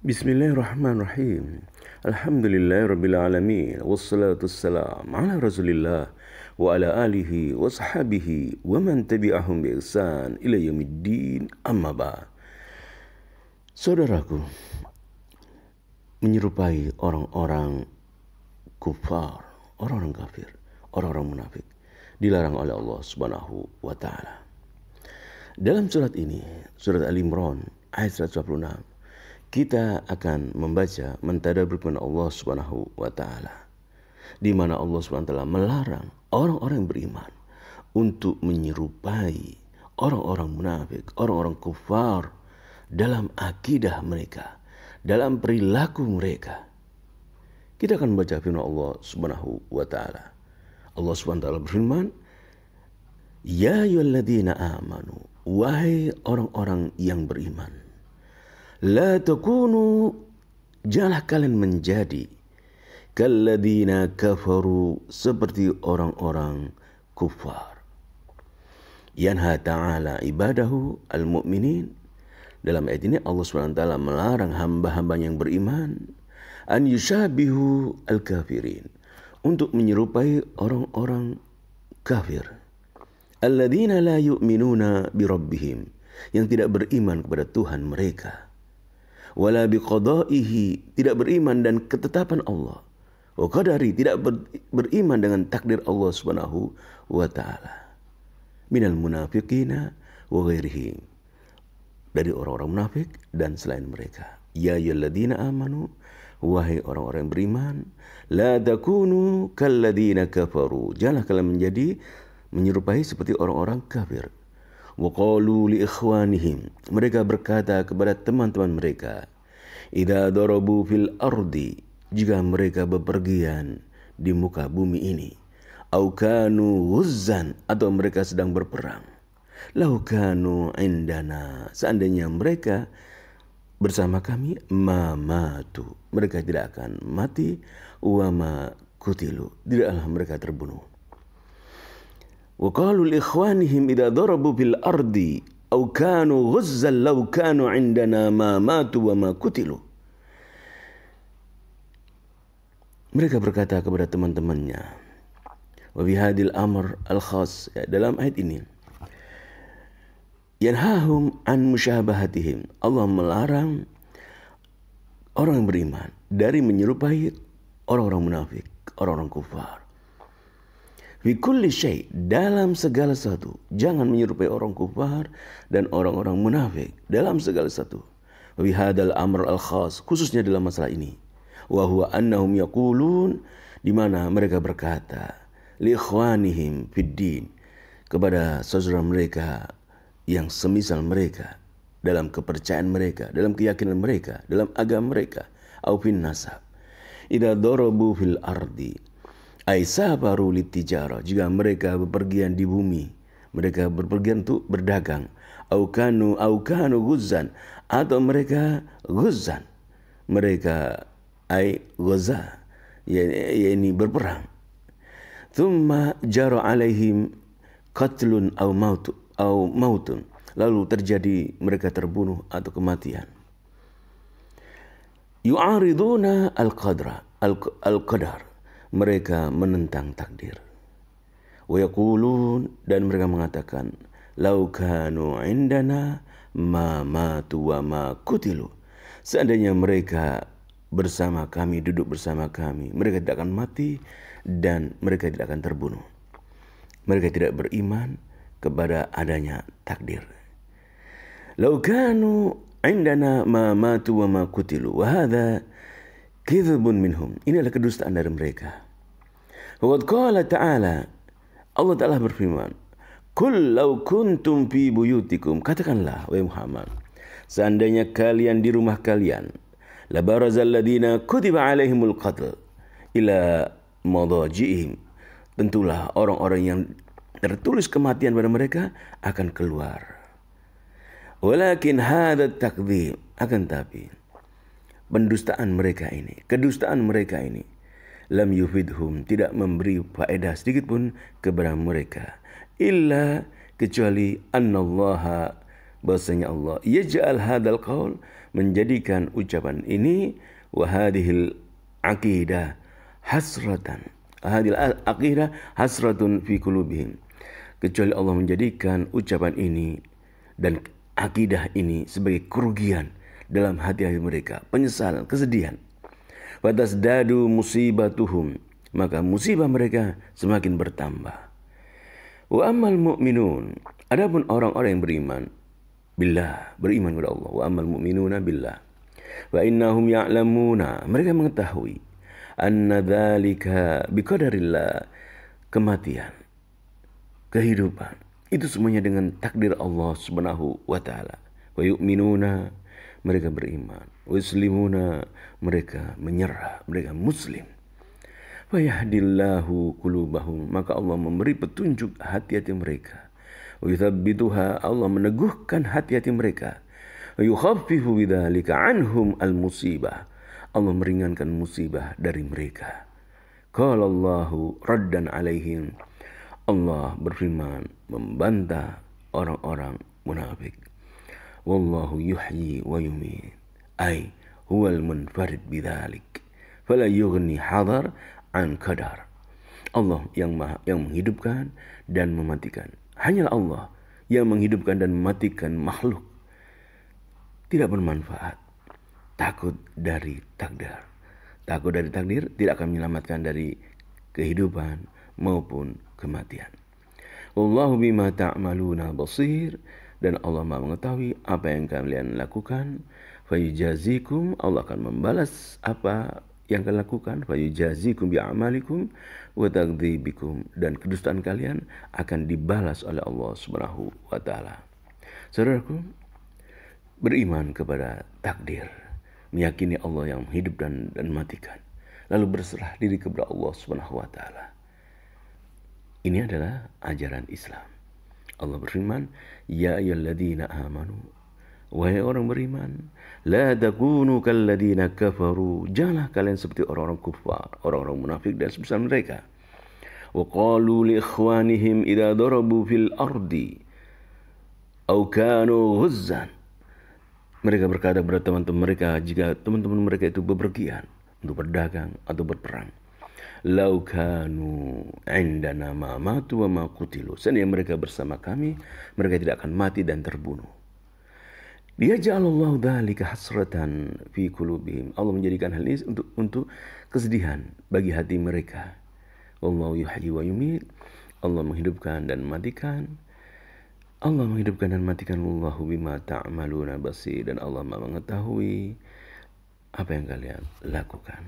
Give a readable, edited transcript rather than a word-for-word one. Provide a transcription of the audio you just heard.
Bismillahirrahmanirrahim. Alhamdulillahirabbil alamin wassalatu wassalam ala Rasulillah wa ala alihi wa sahbihi wa man tabi'ahum bi ihsan ila yaumiddin amma ba'd. Saudaraku, menyerupai orang-orang kufar, orang-orang kafir, orang-orang munafik dilarang oleh Allah Subhanahu wa taala. Dalam surat ini, surat Al-Imran ayat 126, kita akan membaca mentadabbur firman Allah Subhanahu wa taala, di mana Allah Subhanahu wa taala melarang orang-orang yang beriman untuk menyerupai orang-orang munafik, orang-orang kufar dalam akidah mereka, dalam perilaku mereka. Kita akan membaca firman Allah Subhanahu wa taala. Allah Subhanahu wa taala berfirman, "Ya ayyuhalladzina amanu", wahai orang-orang yang beriman, la takunu, janganlah kalian menjadi kalladzina kafaru, seperti orang-orang kufar. Yanha ta'ala ibadahu al-mu'minin. Dalam ayat ini Allah SWT melarang hamba-hamba yang beriman an yushabihu al-kafirin, untuk menyerupai orang-orang kafir. Alladzina la yu'minuna bi rabbihim, yang tidak beriman kepada Tuhan mereka. Wala biqada'ihi, tidak beriman dan ketetapan Allah. Wa qadari, tidak beriman dengan takdir Allah Subhanahu wa taala. Minal munafiqina wa ghairihim, dari orang-orang munafik dan selain mereka. Ya ayyuhalladzina amanu, wahai orang-orang yang beriman, la takunu kalladzina kafaru, janganlah kalian menjadi menyerupai seperti orang-orang kafir. Wa qalu li ikhwanihim, mereka berkata kepada teman-teman mereka, idza darabu fil ardi, jika mereka bepergian di muka bumi ini, au kanu ghuzzan, atau mereka sedang berperang, lau kanu indana, seandainya mereka bersama kami, ma matu, mereka tidak akan mati, wa ma kutilu, tidaklah mereka terbunuh. Wa qalu li ikhwanihim idza darabu fil ardi aw kanu ghuzzan law kanu indana ma matu wa ma kutilu. Mereka berkata kepada teman-temannya, wa bihadil amr al khas, dalam ayat ini, yanhahum an musyabahatihim, Allah melarang orang yang beriman dari menyerupai orang-orang munafik, orang-orang kufar. Fi kulli syai, dalam segala sesuatu, jangan menyerupai orang kufar dan orang-orang munafik dalam segala sesuatu. Wa hadal amr al khas, khususnya dalam masalah ini. Wa huwa annahum yaqulun, di mana mereka berkata, li ikhwanihim fid din, kepada saudara mereka yang semisal mereka dalam kepercayaan mereka, dalam keyakinan mereka, dalam agama mereka, au fin nasab. Idza darabu fil ardi ay safaru litijara, jika mereka bepergian di bumi, mereka berpergian untuk berdagang, au kanu ghuzzan, atau mereka ghuzzan, mereka ay ghaza, yakni berperang. Thumma jara alaihim qatlun au mautun, lalu terjadi mereka terbunuh atau kematian. Yu'ariduna al-qadar, mereka menentang takdir. Wa yaqulun, dan mereka mengatakan, lau kanu indana ma matu wa ma kutilu, seandainya mereka bersama kami, duduk bersama kami, mereka tidak akan mati dan mereka tidak akan terbunuh. Mereka tidak beriman kepada adanya takdir. Lau kanu indana ma matu wa ma kutilu wa hadha kizbun minhum, ini adalah kedustaan dari mereka. Wa qala ta'ala, Allah Ta'ala berfirman, kul law kuntum fi buyutikum, katakanlah wahai Muhammad, seandainya kalian di rumah kalian, la barazal ladina kutiba alaihimul qatl ila madaji'ihim, tentulah orang-orang yang tertulis kematian pada mereka akan keluar. Walakin hadha takdzib, akan tapi pendustaan mereka ini, kedustaan mereka ini, lam yufidhum, tidak memberi faedah sedikit pun kepada mereka, illa, kecuali annallaha bahwasanya Allah yaj'al hadzal qaul, menjadikan ucapan ini, wa hadhil aqidah hasratan, hadhil aqidah hasratun fi qulubihim, kecuali Allah menjadikan ucapan ini dan akidah ini sebagai kerugian dalam hati-hati mereka, penyesalan, kesedihan. Fatasdadu musibatuhum, maka musibah mereka semakin bertambah. Wa ammal mu'minun, adapun orang-orang yang beriman billah, beriman kepada Allah. Wa ammal mu'minuna billah wa innahum ya'lamuna, mereka mengetahui anna dzalika biqadarillah, kematian, kehidupan itu semuanya dengan takdir Allah Subhanahu wa taala. Wa yu'minuna, mereka beriman. Wa yuslimuna, mereka menyerah, mereka muslim. Wa yahdillahu qulubahum, maka Allah memberi petunjuk hati-hati mereka. Wa yuthabbituha, Allah meneguhkan hati-hati mereka. Wa yukhaffifu bidzalika anhum al-musibah, Allah meringankan musibah dari mereka. Qala Allahu raddan alaihim, Allah berfirman membantah orang-orang munafik. Wallahu yuhyi wa yumiit, ay huwal munfarid bidzalik, fala yughni hadar an qadar. Allah yang menghidupkan dan mematikan. Hanyalah Allah yang menghidupkan dan mematikan makhluk. Tidak bermanfaat. Takut dari takdir. Takut dari takdir tidak akan menyelamatkan dari kehidupan maupun kematian. Wallahu bima ta'maluna basir, dan Allah Maha mengetahui apa yang kalian lakukan. Fayujazikum, Allah akan membalas apa yang kalian lakukan. Fayujazikum bi'amalikum wa takdzibikum, dan kedustaan kalian akan dibalas oleh Allah Subhanahu wa taala. Saudaraku, beriman kepada takdir, meyakini Allah yang hidup dan matikan, lalu berserah diri kepada Allah Subhanahu wa taala. Ini adalah ajaran Islam. Allah berfirman, ya ayyuhalladzina amanu, wahai orang beriman, la takunu kalladzina kafaru, janganlah kalian seperti orang-orang kufar, orang-orang munafik dan semisal mereka. Wa qalu li ikhwanihim idza darabu fil ardi aw kanu ghuzzan, mereka berkata kepada teman-teman mereka jika teman-teman mereka itu bepergian untuk berdagang atau berperang, lau kanu indana ma matu wa ma qutilu, seandainya mereka bersama kami, mereka tidak akan mati dan terbunuh. Dia ja'alallahu dzalika hasratan fi qulubihim, Allah menjadikan hal ini untuk kesedihan bagi hati mereka. Wallahu yuhyi wa yumiit, Allah menghidupkan dan mematikan. Allah menghidupkan dan mematikan. Wallahu bima ta'maluna basir, dan Allah Maha mengetahui apa yang kalian lakukan.